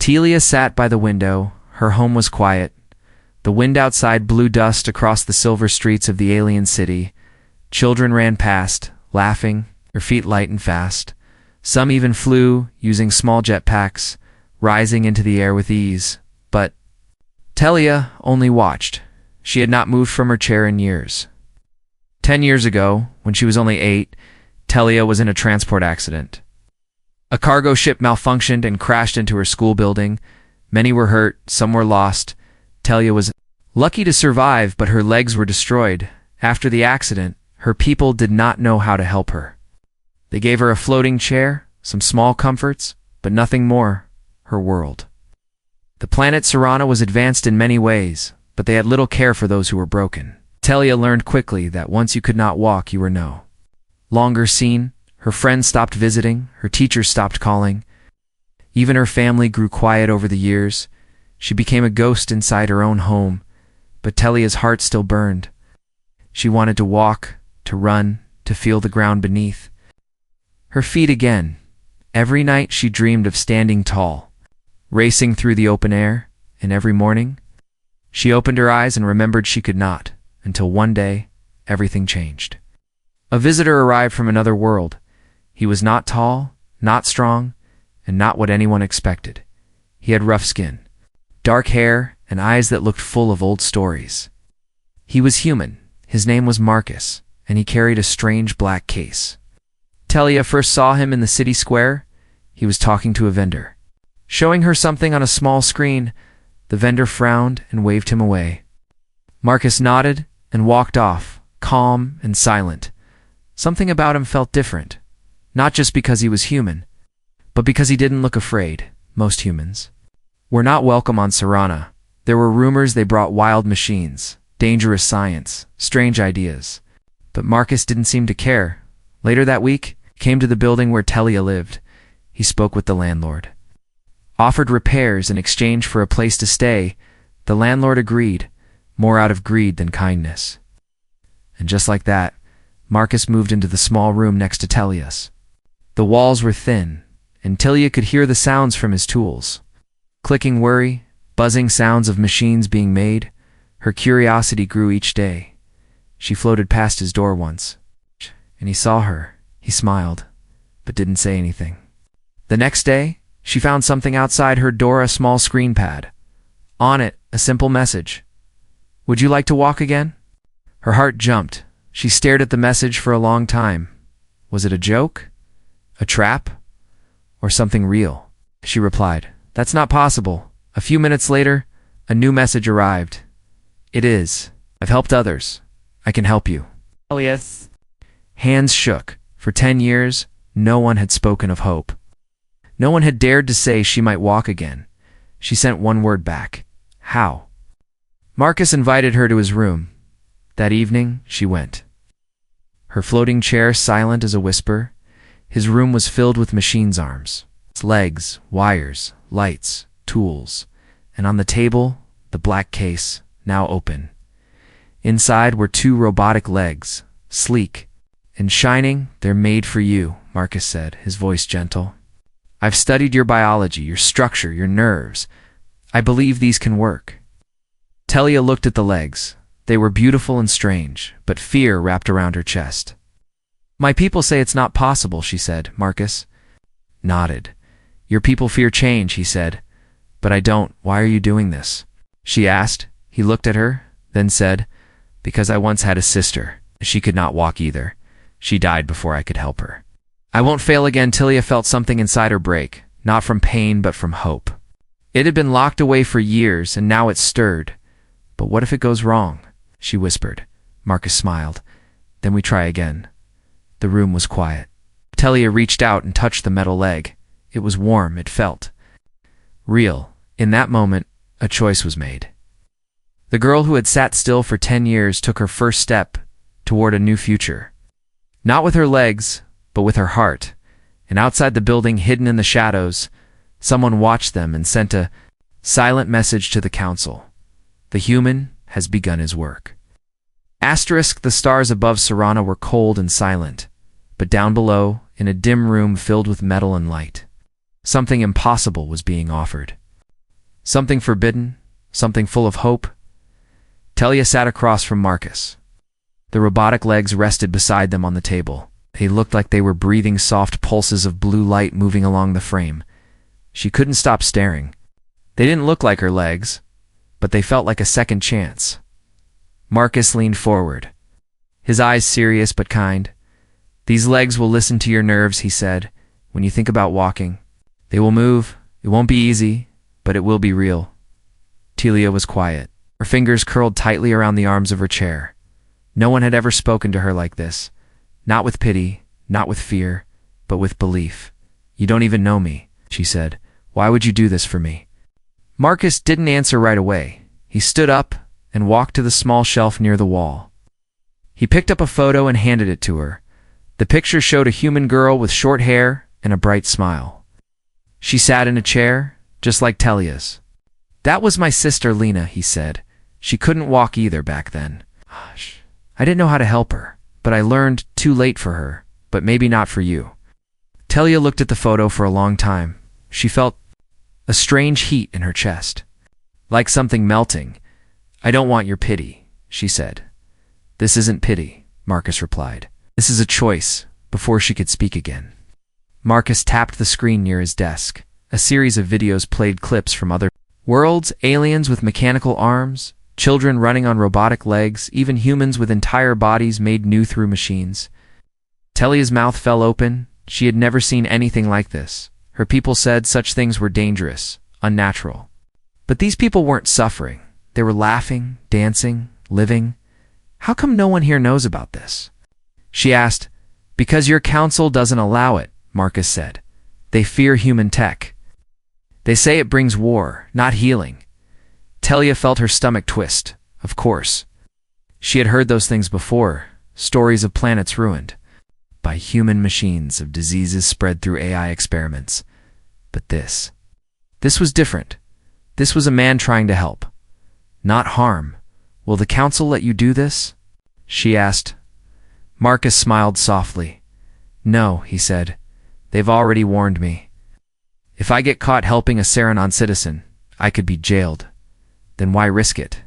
Telia sat by the window. Her home was quiet. The wind outside blew dust across the silver streets of the alien city. Children ran past, laughing, their feet light and fast. Some even flew, using small jetpacks, rising into the air with ease. But Telia only watched. She had not moved from her chair in years. 10 years ago, when she was only 8, Telia was in a transport accident. A cargo ship malfunctioned and crashed into her school building. Many were hurt, some were lost. Telia was lucky to survive, but her legs were destroyed. After the accident, her people did not know how to help her. They gave her a floating chair, some small comforts, but nothing more. Her world. The planet Serana was advanced in many ways, but they had little care for those who were broken. Telia learned quickly that once you could not walk, you were no longer seen. Her friends stopped visiting, her teachers stopped calling. Even her family grew quiet over the years. She became a ghost inside her own home, but Telia's heart still burned. She wanted to walk, to run, to feel the ground beneath her feet again. Every night she dreamed of standing tall, racing through the open air, and every morning she opened her eyes and remembered she could not, until one day everything changed. A visitor arrived from another world. He was not tall, not strong, and not what anyone expected. He had rough skin, dark hair, and eyes that looked full of old stories. He was human. His name was Marcus, and he carried a strange black case. Telia first saw him in the city square. He was talking to a vendor. Showing her something on a small screen, the vendor frowned and waved him away. Marcus nodded and walked off, calm and silent. Something about him felt different, not just because he was human, but because he didn't look afraid. Most humans were not welcome on Serana. There were rumors they brought wild machines, dangerous science, strange ideas. But Marcus didn't seem to care. Later that week, he came to the building where Telia lived. He spoke with the landlord. Offered repairs in exchange for a place to stay. The landlord agreed, more out of greed than kindness. And just like that, Marcus moved into the small room next to Telia's. The walls were thin, and Telia could hear the sounds from his tools. Clicking worry, buzzing sounds of machines being made. Her curiosity grew each day. She floated past his door once, and he saw her. He smiled, but didn't say anything. The next day, she found something outside her door, a small screen pad. On it, a simple message. "Would you like to walk again?" Her heart jumped. She stared at the message for a long time. Was it a joke? A trap? Or something real? She replied, "That's not possible." A few minutes later, a new message arrived. "It is. I've helped others. I can help you." Telia's hands shook. For 10 years, no one had spoken of hope. No one had dared to say she might walk again. She sent one word back. How? Marcus invited her to his room. That evening, she went. Her floating chair silent as a whisper. His room was filled with machines' arms. Its legs, wires, lights, tools. And on the table, the black case, now open. Inside were 2 robotic legs, sleek and shining. "They're made for you," Marcus said, his voice gentle. "I've studied your biology, your structure, your nerves. I believe these can work." Telia looked at the legs. They were beautiful and strange, but fear wrapped around her chest. "My people say it's not possible," she said. Marcus nodded. "Your people fear change," he said. "But I don't. Why are you doing this?" she asked. He looked at her, then said, "Because I once had a sister. She could not walk either. She died before I could help her. I won't fail again." Telia felt something inside her break, not from pain but from hope. It had been locked away for years, and now it stirred. "But what if it goes wrong?" she whispered. Marcus smiled. "Then we try again." The room was quiet. Telia reached out and touched the metal leg. It was warm, it felt real. In that moment, a choice was made. The girl who had sat still for 10 years took her first step toward a new future. Not with her legs, but with her heart. And outside the building, hidden in the shadows, someone watched them and sent a silent message to the council. The human has begun his work. Asterisk, the stars above Serana were cold and silent, but down below, in a dim room filled with metal and light, something impossible was being offered. Something forbidden, something full of hope. Talia sat across from Marcus. The robotic legs rested beside them on the table. They looked like they were breathing soft pulses of blue light moving along the frame. She couldn't stop staring. They didn't look like her legs, but they felt like a second chance. Marcus leaned forward, his eyes serious but kind. "These legs will listen to your nerves," he said. "When you think about walking, they will move. It won't be easy, but it will be real." Talia was quiet. Her fingers curled tightly around the arms of her chair. No one had ever spoken to her like this. Not with pity, not with fear, but with belief. "You don't even know me," she said. "Why would you do this for me?" Marcus didn't answer right away. He stood up and walked to the small shelf near the wall. He picked up a photo and handed it to her. The picture showed a human girl with short hair and a bright smile. She sat in a chair, just like Talia's. "That was my sister Lena," he said. "She couldn't walk either back then. Hush. I didn't know how to help her, but I learned too late for her, but maybe not for you." Talia looked at the photo for a long time. She felt a strange heat in her chest, like something melting. "I don't want your pity," she said. "This isn't pity," Marcus replied. "This is a choice," before she could speak again. Marcus tapped the screen near his desk. A series of videos played clips from other worlds, aliens with mechanical arms, children running on robotic legs, even humans with entire bodies made new through machines. Talia's mouth fell open. She had never seen anything like this. Her people said such things were dangerous, unnatural. But these people weren't suffering. They were laughing, dancing, living. "How come no one here knows about this?" she asked. "Because your council doesn't allow it," Marcus said. "They fear human tech. They say it brings war, not healing." Talia felt her stomach twist. Of course. She had heard those things before, stories of planets ruined by human machines, of diseases spread through AI experiments. But this was different. This was a man trying to help, not harm. "Will the council let you do this?" she asked. Marcus smiled softly. "No," he said. "They've already warned me. If I get caught helping a Saranon citizen, I could be jailed. Then why risk it?"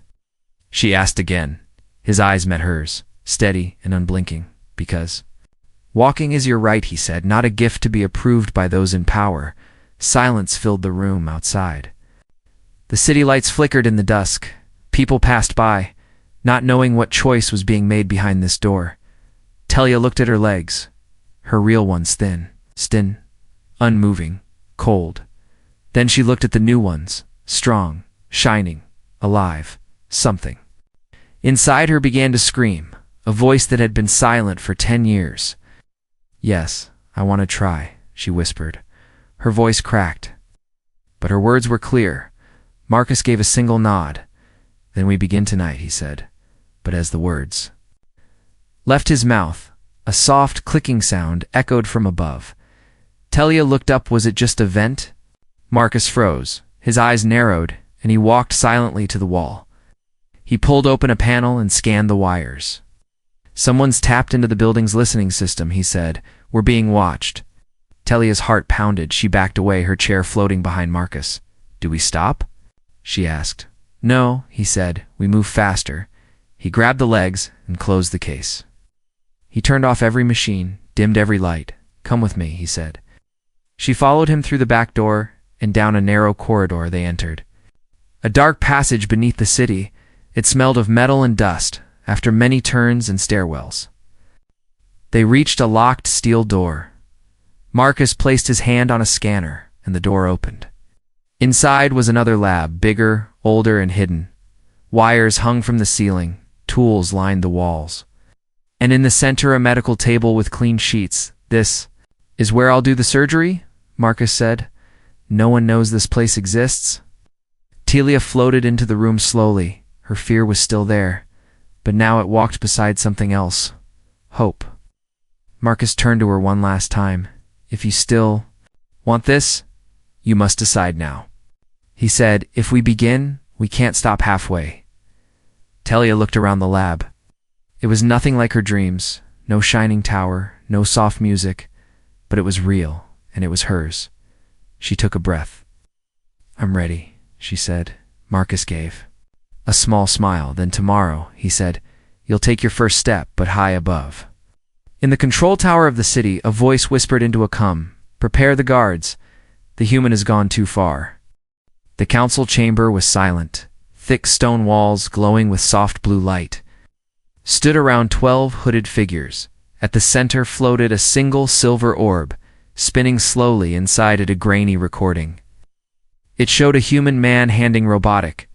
she asked again. His eyes met hers, steady and unblinking. "Because walking is your right," he said, "not a gift to be approved by those in power." Silence filled the room outside. The city lights flickered in the dusk. People passed by, not knowing what choice was being made behind this door. Talia looked at her legs, her real ones thin, unmoving, cold. Then she looked at the new ones, strong, shining, alive, something. Inside her began to scream, a voice that had been silent for 10 years. "Yes, I want to try," she whispered. Her voice cracked, but her words were clear. Marcus gave a single nod. "Then we begin tonight," he said. But as the words left his mouth, a soft clicking sound echoed from above. Talia looked up. Was it just a vent? Marcus froze. His eyes narrowed, and he walked silently to the wall. He pulled open a panel and scanned the wires. "Someone's tapped into the building's listening system," he said. "We're being watched." Talia's heart pounded. She backed away, her chair floating behind Marcus. "Do we stop?" she asked. "No," he said. "We move faster." He grabbed the legs and closed the case. He turned off every machine, dimmed every light. "Come with me," he said. She followed him through the back door, and down a narrow corridor they entered. A dark passage beneath the city. It smelled of metal and dust, after many turns and stairwells. They reached a locked steel door. Marcus placed his hand on a scanner, and the door opened. Inside was another lab, bigger, older, and hidden. Wires hung from the ceiling, tools lined the walls. And in the center, a medical table with clean sheets. "This is where I'll do the surgery?" Marcus said. "No one knows this place exists." Talia floated into the room slowly. Her fear was still there, but now it walked beside something else. Hope. Marcus turned to her one last time. "If you still want this, you must decide now." He said, "If we begin, we can't stop halfway." Talia looked around the lab. It was nothing like her dreams. No shining tower, no soft music, but it was real, and it was hers. She took a breath. "I'm ready," she said. Marcus gave a small smile. Then tomorrow, he said, you'll take your first step, but high above. In the control tower of the city, a voice whispered into a come. Prepare the guards. The human has gone too far. The council chamber was silent. Thick stone walls, glowing with soft blue light, stood around 12 hooded figures. At the center floated a single silver orb, spinning slowly inside it a grainy recording. It showed a human man handing robotic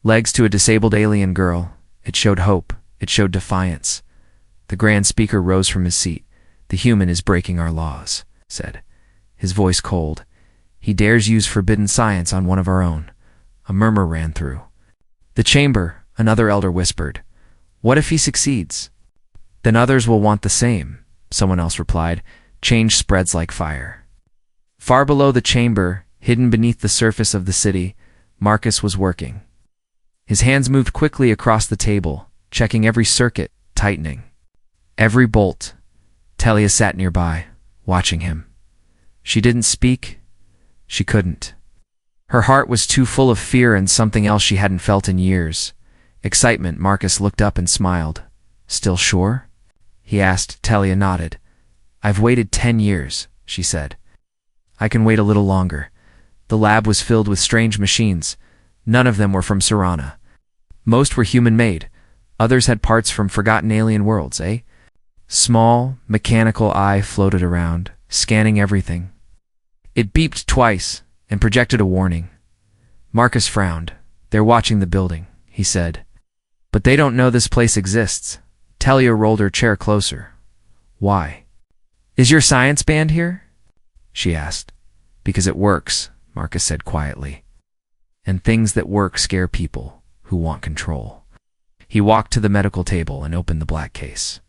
legs to a disabled alien girl. It showed hope. It showed defiance. The Grand Speaker rose from his seat. The human is breaking our laws, said, his voice cold. He dares use forbidden science on one of our own. A murmur ran through the chamber. Another elder whispered, what if he succeeds? Then others will want the same, someone else replied. Change spreads like fire. Far below the chamber, hidden beneath the surface of the city, Marcus was working. His hands moved quickly across the table, checking every circuit, tightening every bolt. Telia sat nearby, watching him. She didn't speak. She couldn't. Her heart was too full of fear and something else she hadn't felt in years. Excitement. Marcus looked up and smiled. Still sure? He asked. Telia nodded. I've waited 10 years, she said. I can wait a little longer. The lab was filled with strange machines. None of them were from Sirana. Most were human-made. Others had parts from forgotten alien worlds, eh? Small, mechanical eye floated around, scanning everything. It beeped twice and projected a warning. Marcus frowned. They're watching the building, he said. But they don't know this place exists. Telia rolled her chair closer. Why? Is your science band here? She asked. Because it works, Marcus said quietly. And things that work scare people who want control. He walked to the medical table and opened the black case.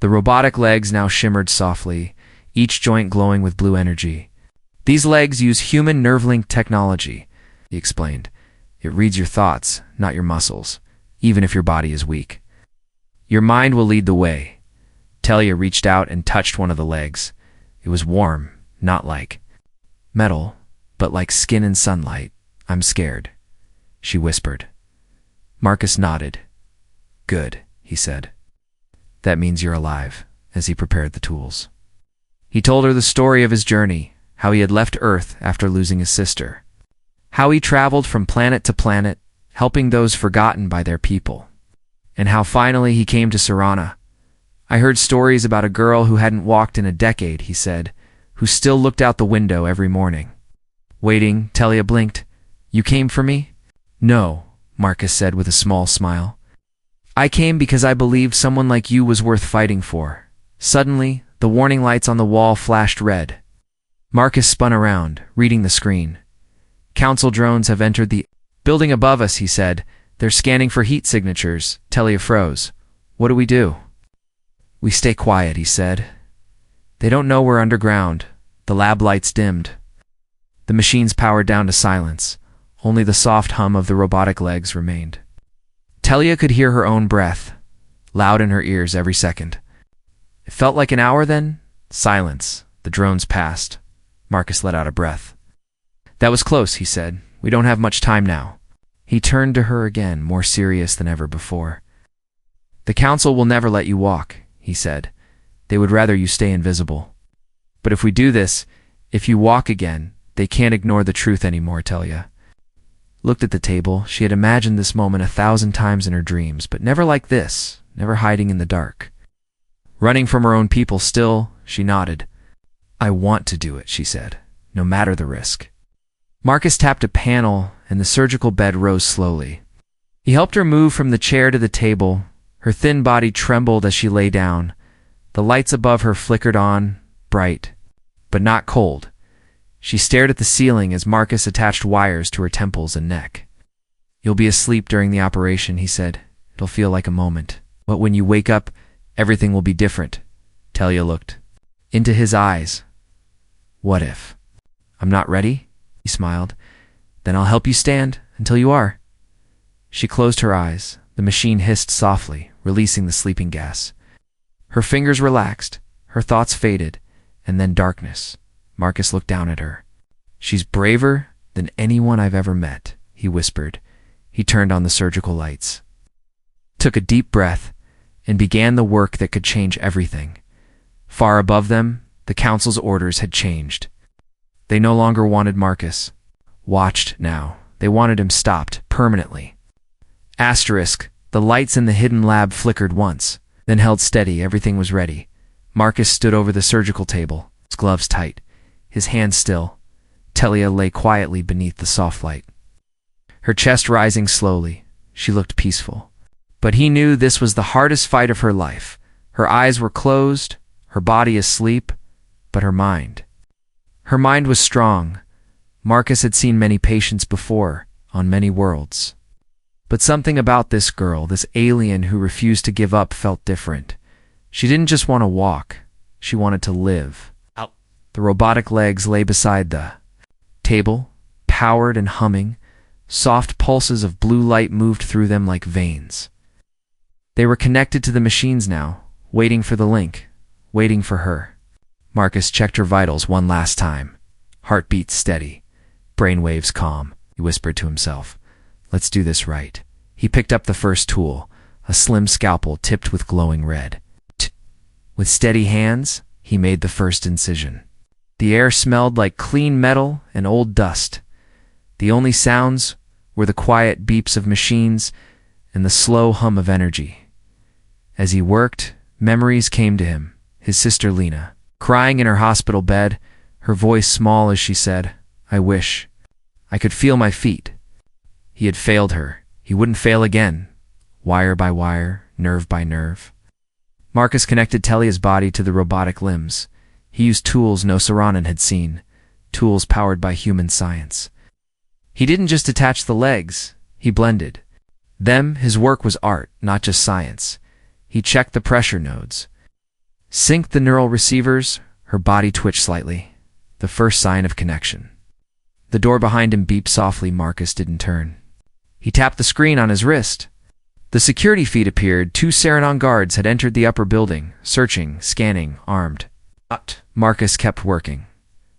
The robotic legs now shimmered softly, each joint glowing with blue energy. These legs use human nerve-link technology, he explained. It reads your thoughts, not your muscles, even if your body is weak. Your mind will lead the way. Telia reached out and touched one of the legs. It was warm, not like metal, but like skin in sunlight. I'm scared, she whispered. Marcus nodded. Good, he said. That means you're alive, as he prepared the tools. He told her the story of his journey, how he had left Earth after losing his sister, how he traveled from planet to planet, helping those forgotten by their people, and how finally he came to Sirana. I heard stories about a girl who hadn't walked in a decade, he said, who still looked out the window every morning. Waiting, Telia blinked. You came for me? No, Marcus said with a small smile. I came because I believed someone like you was worth fighting for. Suddenly, the warning lights on the wall flashed red. Marcus spun around, reading the screen. Council drones have entered the building above us, he said. They're scanning for heat signatures. Telia froze. What do? We stay quiet, he said. They don't know we're underground. The lab lights dimmed. The machines powered down to silence. Only the soft hum of the robotic legs remained. Telia could hear her own breath, loud in her ears every second. It felt like an hour then. Silence. The drones passed. Marcus let out a breath. That was close, he said. We don't have much time now. He turned to her again, more serious than ever before. The council will never let you walk, he said. They would rather you stay invisible. But if we do this, if you walk again, they can't ignore the truth anymore, Telia. Looked at the table. She had imagined this moment 1,000 times in her dreams, but never like this, never hiding in the dark. Running from her own people still, she nodded. I want to do it, she said, no matter the risk. Marcus tapped a panel, and the surgical bed rose slowly. He helped her move from the chair to the table. Her thin body trembled as she lay down. The lights above her flickered on, bright, but not cold. She stared at the ceiling as Marcus attached wires to her temples and neck. You'll be asleep during the operation, he said. It'll feel like a moment. But when you wake up, everything will be different. Telia looked into his eyes. What if? I'm not ready? He smiled. Then I'll help you stand until you are. She closed her eyes. The machine hissed softly, releasing the sleeping gas. Her fingers relaxed. Her thoughts faded. And then darkness. Marcus looked down at her. She's braver than anyone I've ever met, he whispered. He turned on the surgical lights, took a deep breath, and began the work that could change everything. Far above them, the council's orders had changed. They no longer wanted Marcus watched now. They wanted him stopped permanently. Asterisk, the lights in the hidden lab flickered once, then held steady. Everything was ready. Marcus stood over the surgical table, his gloves tight, his hands still. Telia lay quietly beneath the soft light, her chest rising slowly. She looked peaceful. But he knew this was the hardest fight of her life. Her eyes were closed, her body asleep, but her mind was strong. Marcus had seen many patients before, on many worlds. But something about this girl, this alien who refused to give up, felt different. She didn't just want to walk, she wanted to live. Out. The robotic legs lay beside the table, powered and humming. Soft pulses of blue light moved through them like veins. They were connected to the machines now, waiting for the link, waiting for her. Marcus checked her vitals one last time. Heartbeat steady, brainwaves calm. He whispered to himself, "Let's do this right." He picked up the first tool, a slim scalpel tipped with glowing red. With steady hands, he made the first incision. The air smelled like clean metal and old dust. The only sounds were the quiet beeps of machines and the slow hum of energy. As he worked, memories came to him. His sister Lena, crying in her hospital bed, her voice small as she said, "I wish I could feel my feet." He had failed her. He wouldn't fail again. Wire by wire, nerve by nerve. Marcus connected Telia's body to the robotic limbs. He used tools no Saranan had seen, tools powered by human science. He didn't just attach the legs, he blended them. His work was art, not just science. He checked the pressure nodes, synced the neural receivers. Her body twitched slightly, the first sign of connection. The door behind him beeped softly. Marcus didn't turn. He tapped the screen on his wrist. The security feed appeared. 2 Saranan guards had entered the upper building, searching, scanning, armed. Marcus kept working.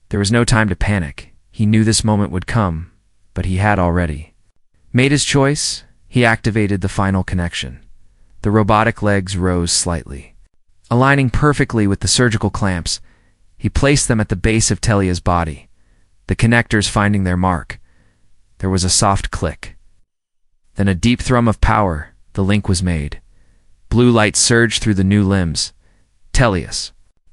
There was no time to panic. He knew this moment would come, but he had already made his choice. He activated the final connection. The robotic legs rose slightly, aligning perfectly with the surgical clamps. He placed them at the base of Telia's body, the connectors finding their mark. There was a soft click. Then a deep thrum of power. The link was made. Blue light surged through the new limbs. Telia's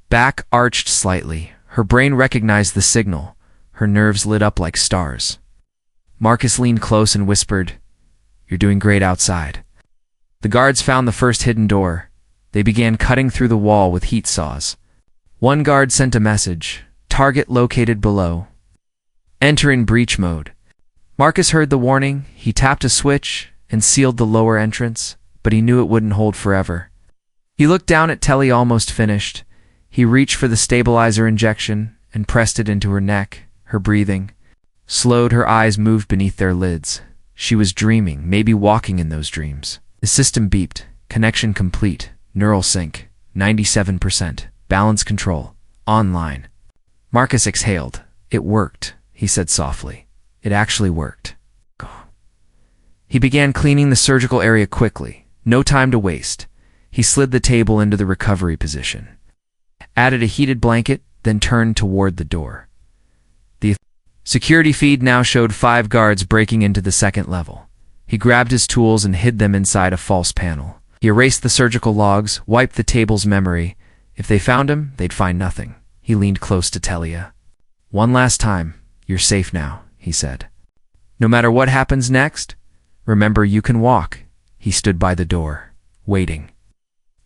back arched slightly. Her brain recognized the signal. Her nerves lit up like stars. Marcus leaned close and whispered, "You're doing great outside." The guards found the first hidden door. They began cutting through the wall with heat saws. One guard sent a message, "Target located below. Enter in breach mode." Marcus heard the warning. He tapped a switch and sealed the lower entrance, but he knew it wouldn't hold forever. He looked down at Telia, almost finished. He reached for the stabilizer injection and pressed it into her neck. Her breathing slowed. Her eyes moved beneath their lids. She was dreaming, maybe walking in those dreams. The system beeped. Connection complete. Neural sync. 97%. Balance control. Online. Marcus exhaled. "It worked," he said softly. "It actually worked." He began cleaning the surgical area quickly. No time to waste. He slid the table into the recovery position, added a heated blanket, then turned toward the door. The security feed now showed 5 guards breaking into the second level. He grabbed his tools and hid them inside a false panel. He erased the surgical logs, wiped the table's memory. If they found him, they'd find nothing. He leaned close to Telia. "One last time, you're safe now," he said. "No matter what happens next, remember you can walk." He stood by the door, waiting.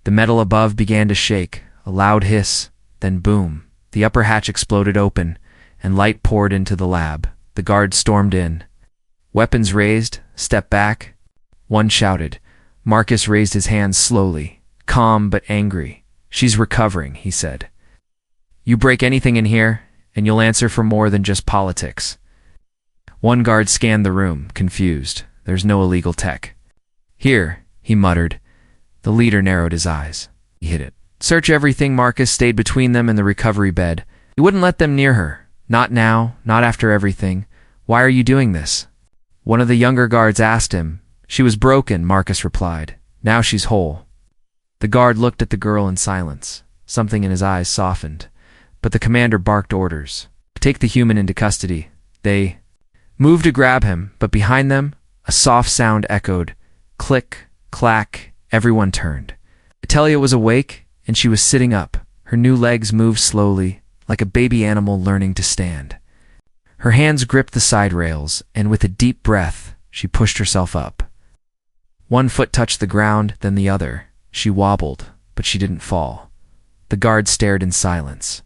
The metal above began to shake, a loud hiss, then boom. The upper hatch exploded open, and light poured into the lab. The guards stormed in. Weapons raised, step back. One shouted. Marcus raised his hands slowly, calm but angry. "She's recovering," he said. "You break anything in here, and you'll answer for more than just politics." One guard scanned the room, confused. "There's no illegal tech here," he muttered. The leader narrowed his eyes. He hit it. "Search everything." Marcus stayed between them and the recovery bed. He wouldn't let them near her. "Not now, not after everything. Why are you doing this?" One of the younger guards asked him. She was broken, Marcus replied. Now she's whole. The guard looked at the girl in silence. Something in his eyes softened. But the commander barked orders. Take the human into custody. They moved to grab him, but behind them, a soft sound echoed. Click, clack, everyone turned. Telia was awake, and she was sitting up. Her new legs moved slowly, like a baby animal learning to stand. Her hands gripped the side rails, and with a deep breath, she pushed herself up. One foot touched the ground, then the other. She wobbled, but she didn't fall. The guard stared in silence.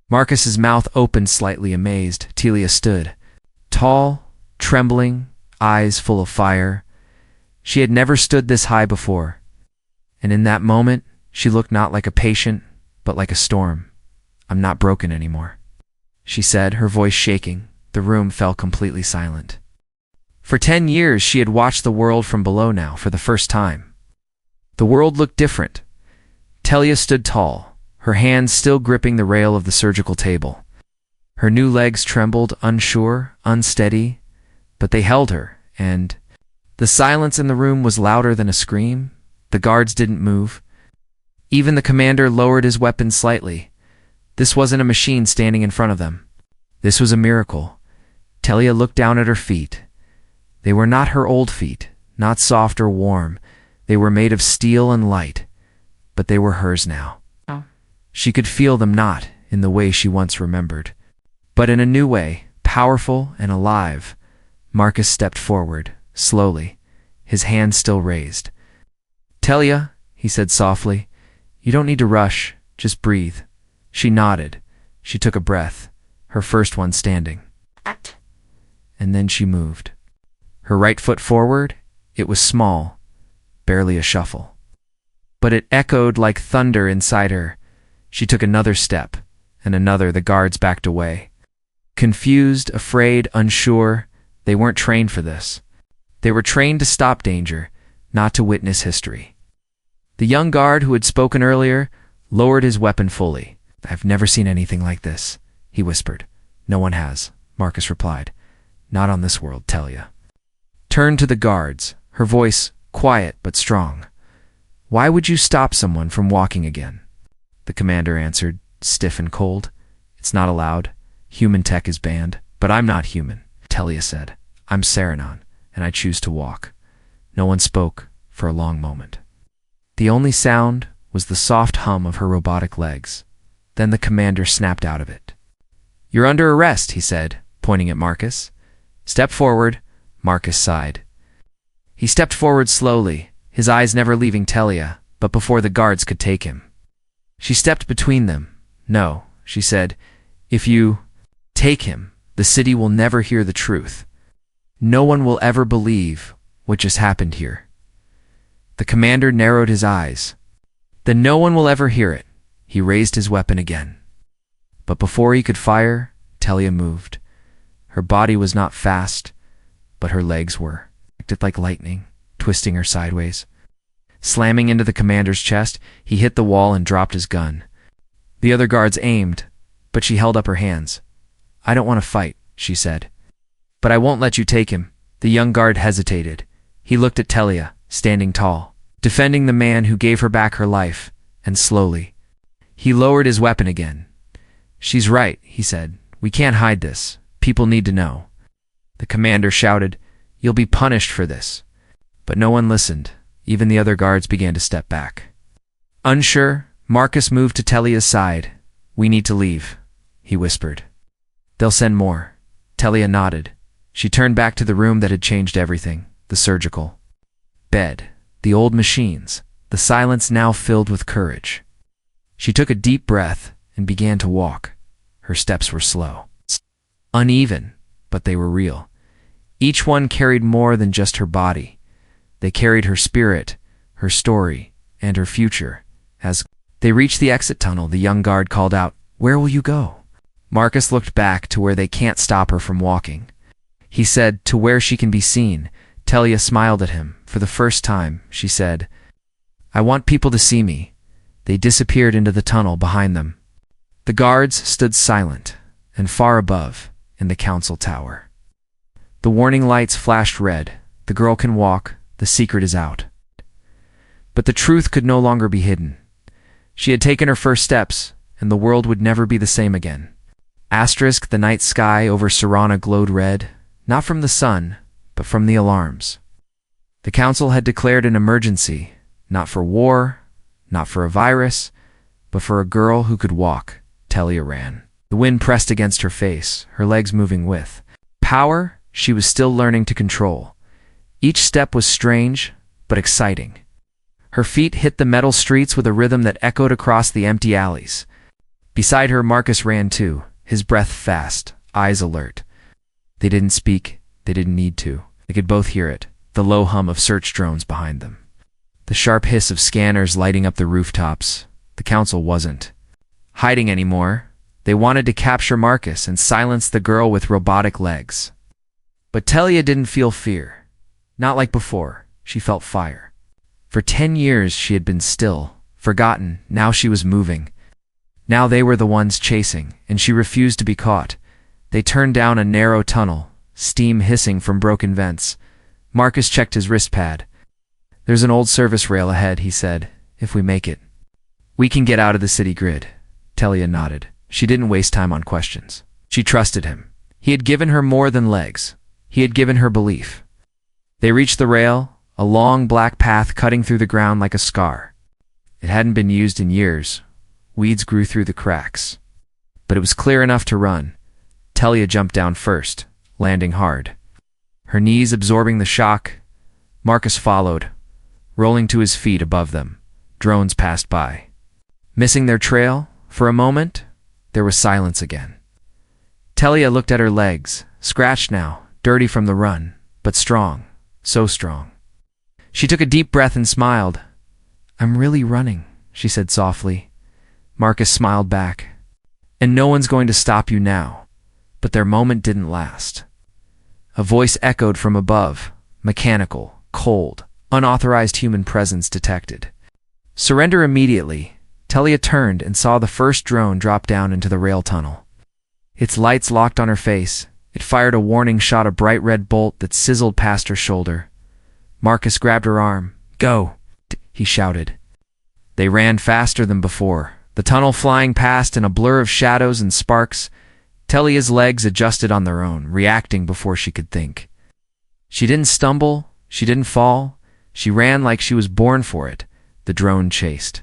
Marcus's mouth opened slightly amazed. Telia stood. Tall, trembling, eyes full of fire. She had never stood this high before. And in that moment, she looked not like a patient, but like a storm. I'm not broken anymore, she said, her voice shaking. The room fell completely silent. For 10 years, she had watched the world from below now for the first time. The world looked different. Telia stood tall, her hands still gripping the rail of the surgical table. Her new legs trembled, unsure, unsteady, but they held her, and the silence in the room was louder than a scream. The guards didn't move. Even the commander lowered his weapon slightly. This wasn't a machine standing in front of them. This was a miracle. Telia looked down at her feet. They were not her old feet, not soft or warm. They were made of steel and light, but they were hers now. Oh. She could feel them not in the way she once remembered, but in a new way, powerful and alive. Marcus stepped forward, slowly, his hand still raised. Telia, he said softly, you don't need to rush, just breathe. She nodded. She took a breath, her first one standing. And then she moved. Her right foot forward, it was small, barely a shuffle. But it echoed like thunder inside her. She took another step, and another. The guards backed away. Confused, afraid, unsure, they weren't trained for this. They were trained to stop danger, not to witness history. The young guard who had spoken earlier lowered his weapon fully. I've never seen anything like this, he whispered. No one has, Marcus replied. Not on this world, Telia. Turned to the guards, her voice quiet but strong. Why would you stop someone from walking again? The commander answered, stiff and cold. It's not allowed. Human tech is banned. But I'm not human, Telia said. I'm Saranon, and I choose to walk. No one spoke for a long moment. The only sound was the soft hum of her robotic legs. Then the commander snapped out of it. You're under arrest, he said, pointing at Marcus. Step forward. Marcus sighed. He stepped forward slowly, his eyes never leaving Telia, but before the guards could take him. She stepped between them. No, she said, if you take him, the city will never hear the truth. No one will ever believe what just happened here. The commander narrowed his eyes. Then no one will ever hear it. He raised his weapon again. But before he could fire, Telia moved. Her body was not fast, but her legs were. Acted like lightning, twisting her sideways. Slamming into the commander's chest, he hit the wall and dropped his gun. The other guards aimed, but she held up her hands. I don't want to fight, she said. But I won't let you take him. The young guard hesitated. He looked at Telia, standing tall, defending the man who gave her back her life, and slowly. He lowered his weapon again. She's right, he said. We can't hide this. People need to know. The commander shouted, You'll be punished for this. But no one listened. Even the other guards began to step back. Unsure, Marcus moved to Telia's side. We need to leave, he whispered. They'll send more. Telia nodded. She turned back to the room that had changed everything, the surgical bed, the old machines, the silence now filled with courage. She took a deep breath and began to walk. Her steps were slow, uneven, but they were real. Each one carried more than just her body. They carried her spirit, her story, and her future. As they reached the exit tunnel, the young guard called out, Where will you go? Marcus looked back to where they can't stop her from walking. He said, To where she can be seen. Telia smiled at him. For the first time, she said, I want people to see me. They disappeared into the tunnel behind them. The guards stood silent, and far above, in the council tower. The warning lights flashed red. The girl can walk. The secret is out. But the truth could no longer be hidden. She had taken her first steps, and the world would never be the same again. Asterisk, the night sky over Serana glowed red, not from the sun, but from the alarms. The council had declared an emergency, not for war, not for a virus, but for a girl who could walk. Telia ran. The wind pressed against her face, her legs moving with power she was still learning to control. Each step was strange, but exciting. Her feet hit the metal streets with a rhythm that echoed across the empty alleys. Beside her, Marcus ran too, his breath fast, eyes alert. They didn't speak, they didn't need to. They could both hear it, the low hum of search drones behind them. The sharp hiss of scanners lighting up the rooftops. The council wasn't hiding anymore. They wanted to capture Marcus and silence the girl with robotic legs. But Telia didn't feel fear. Not like before. She felt fire. For 10 years she had been still, forgotten. Now she was moving. Now they were the ones chasing, and she refused to be caught. They turned down a narrow tunnel, steam hissing from broken vents. Marcus checked his wrist pad. "There's an old service rail ahead," he said. "If we make it, we can get out of the city grid." Telia nodded. She didn't waste time on questions. She trusted him. He had given her more than legs. He had given her belief. They reached the rail, a long black path cutting through the ground like a scar. It hadn't been used in years. Weeds grew through the cracks. But it was clear enough to run. Telia jumped down first, landing hard. Her knees absorbing the shock. Marcus followed, rolling to his feet above them. Drones passed by. Missing their trail, for a moment, there was silence again. Telia looked at her legs, scratched now, dirty from the run, but strong, so strong. She took a deep breath and smiled. "I'm really running," she said softly. Marcus smiled back. "And no one's going to stop you now." But their moment didn't last. A voice echoed from above, mechanical, cold, unauthorized human presence detected. "Surrender immediately." Telia turned and saw the first drone drop down into the rail tunnel. Its lights locked on her face. It fired a warning shot, a bright red bolt that sizzled past her shoulder. Marcus grabbed her arm. "Go!" he shouted. They ran faster than before, the tunnel flying past in a blur of shadows and sparks. Telia's legs adjusted on their own, reacting before she could think. She didn't stumble, she didn't fall. She ran like she was born for it. The drone chased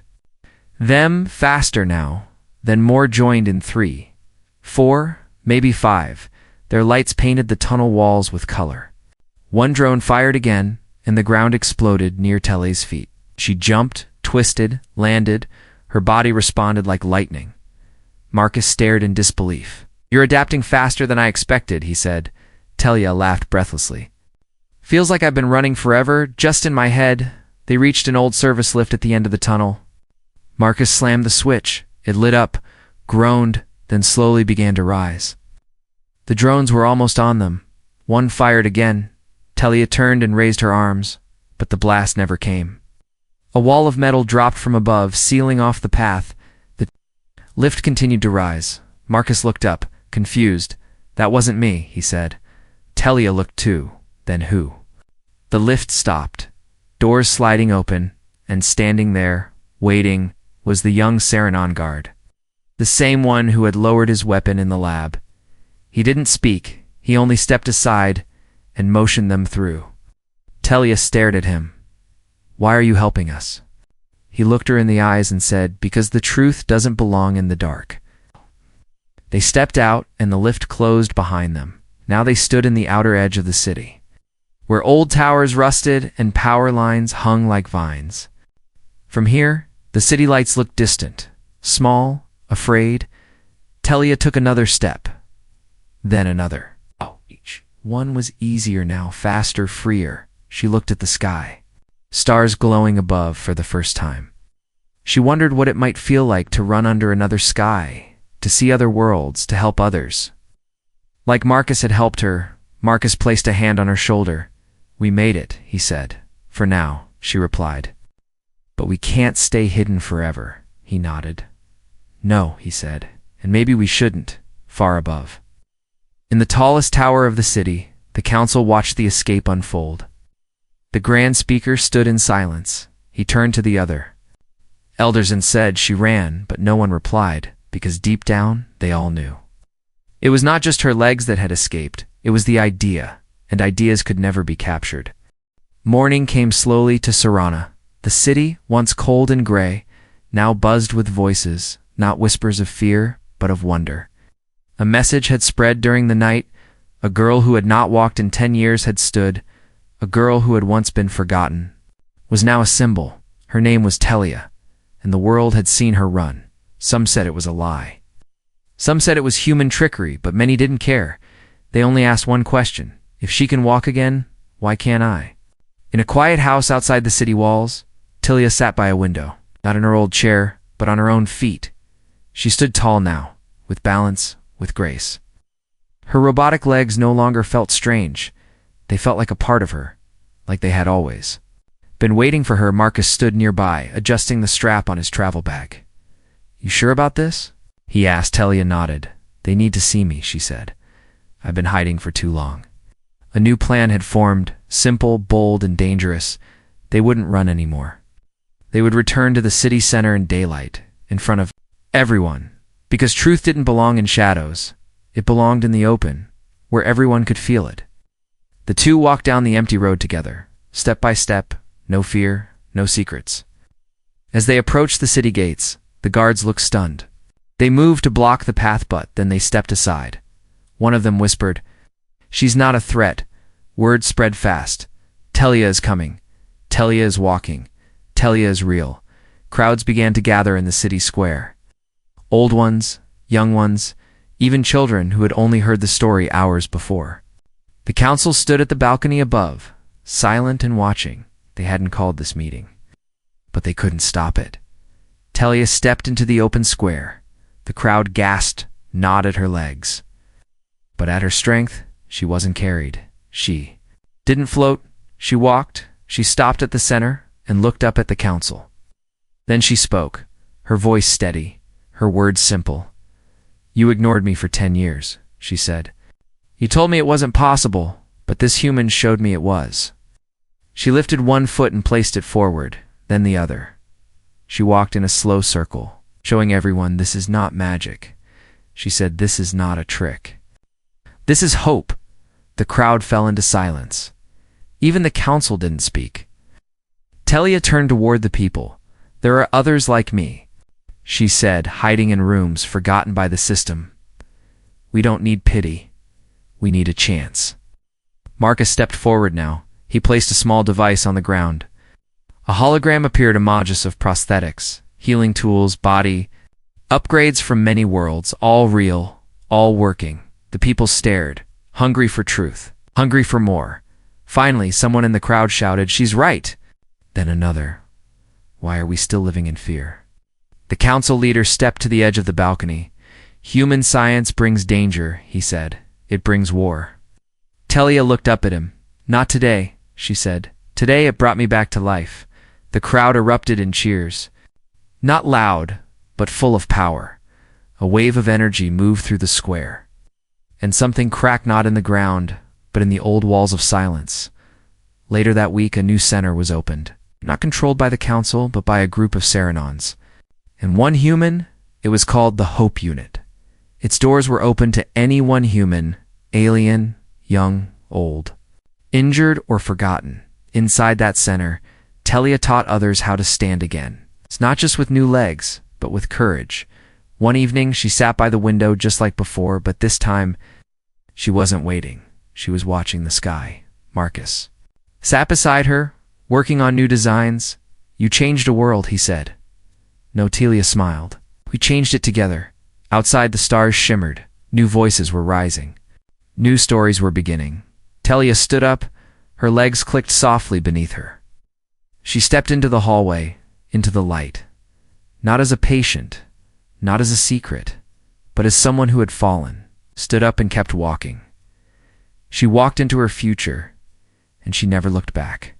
them, faster now, then more joined in 3, 4, maybe 5. Their lights painted the tunnel walls with color. One drone fired again, and the ground exploded near Telia's feet. She jumped, twisted, landed. Her body responded like lightning. Marcus stared in disbelief. "You're adapting faster than I expected," he said. Telia laughed breathlessly. "Feels like I've been running forever, just in my head." They reached an old service lift at the end of the tunnel. Marcus slammed the switch. It lit up, groaned, then slowly began to rise. The drones were almost on them. One fired again. Telia turned and raised her arms, but the blast never came. A wall of metal dropped from above, sealing off the path. The lift continued to rise. Marcus looked up, confused. "That wasn't me," he said. Telia looked too. Then who? The lift stopped, doors sliding open, and standing there, waiting, was the young Saranon guard. The same one who had lowered his weapon in the lab. He didn't speak. He only stepped aside and motioned them through. Telia stared at him. "Why are you helping us?" He looked her in the eyes and said, "Because the truth doesn't belong in the dark." They stepped out, and the lift closed behind them. Now they stood in the outer edge of the city, where old towers rusted and power lines hung like vines. From here, the city lights looked distant, small, afraid. Telia took another step, then another. Each one was easier now, faster, freer. She looked at the sky, stars glowing above for the first time. She wondered what it might feel like to run under another sky, to see other worlds, to help others. Like Marcus had helped her, Marcus placed a hand on her shoulder. "We made it," he said. "For now," she replied. "But we can't stay hidden forever," he nodded. "No," he said, "and maybe we shouldn't," far above. In the tallest tower of the city, The council watched the escape unfold. The Grand Speaker stood in silence. He turned to the other elders and said she ran, but no one replied, because deep down, they all knew. It was not just her legs that had escaped, it was the idea, and ideas could never be captured. Morning came slowly to Serana. The city, once cold and gray, now buzzed with voices, not whispers of fear, but of wonder. A message had spread during the night. A girl who had not walked in 10 years had stood. A girl who had once been forgotten was now a symbol. Her name was Telia, and the world had seen her run. Some said it was a lie. Some said it was human trickery, but many didn't care. They only asked one question: if she can walk again, why can't I? In a quiet house outside the city walls, Telia sat by a window, not in her old chair, but on her own feet. She stood tall now, with balance, with grace. Her robotic legs no longer felt strange. They felt like a part of her, like they had always been waiting for her. Marcus stood nearby, adjusting the strap on his travel bag. "You sure about this?" he asked. Telia nodded. "They need to see me," she said. "I've been hiding for too long." A new plan had formed, simple, bold, and dangerous. They wouldn't run anymore. They would return to the city center in daylight, in front of everyone, because truth didn't belong in shadows. It belonged in the open, where everyone could feel it. The two walked down the empty road together, step by step, no fear, no secrets. As they approached the city gates, the guards looked stunned. They moved to block the path, but then they stepped aside. One of them whispered, "She's not a threat." Word spread fast. "Telia is coming. Telia is walking. Telia is real." Crowds began to gather in the city square. Old ones, young ones, even children who had only heard the story hours before. The council stood at the balcony above, silent and watching. They hadn't called this meeting, but they couldn't stop it. Telia stepped into the open square. The crowd gasped, gnawed at her legs. But at her strength, she wasn't carried. She didn't float. She walked. She stopped at the center and looked up at the council. Then she spoke, her voice steady, her words simple. "You ignored me for 10 years, she said. "You told me it wasn't possible, but this human showed me it was." She lifted one foot and placed it forward, then the other. She walked in a slow circle, showing everyone, "This is not magic." She said, "This is not a trick. This is hope." The crowd fell into silence. Even the council didn't speak. Telia turned toward the people. "There are others like me," she said, "hiding in rooms forgotten by the system. We don't need pity. We need a chance." Marcus stepped forward now. He placed a small device on the ground. A hologram appeared, a modus of prosthetics, healing tools, body, upgrades from many worlds, all real, all working. The people stared, hungry for truth, hungry for more. Finally, someone in the crowd shouted, "She's right!" Then another, "Why are we still living in fear?" The council leader stepped to the edge of the balcony. "Human science brings danger," he said. "It brings war." Telia looked up at him. "Not today," she said. "Today it brought me back to life." The crowd erupted in cheers. Not loud, but full of power. A wave of energy moved through the square. And something cracked, not in the ground, but in the old walls of silence. Later that week, a new center was opened, not controlled by the council, but by a group of Serenons. And one human, it was called the Hope Unit. Its doors were open to any one human, alien, young, old, injured or forgotten. Inside that center, Telia taught others how to stand again. It's not just with new legs, but with courage. One evening, she sat by the window just like before, but this time, she wasn't waiting. She was watching the sky. Marcus sat beside her, working on new designs. "You changed a world," he said. No, Telia smiled. "We changed it together." Outside, the stars shimmered. New voices were rising. New stories were beginning. Telia stood up. Her legs clicked softly beneath her. She stepped into the hallway, into the light. Not as a patient, not as a secret, but as someone who had fallen, stood up and kept walking. She walked into her future, and she never looked back.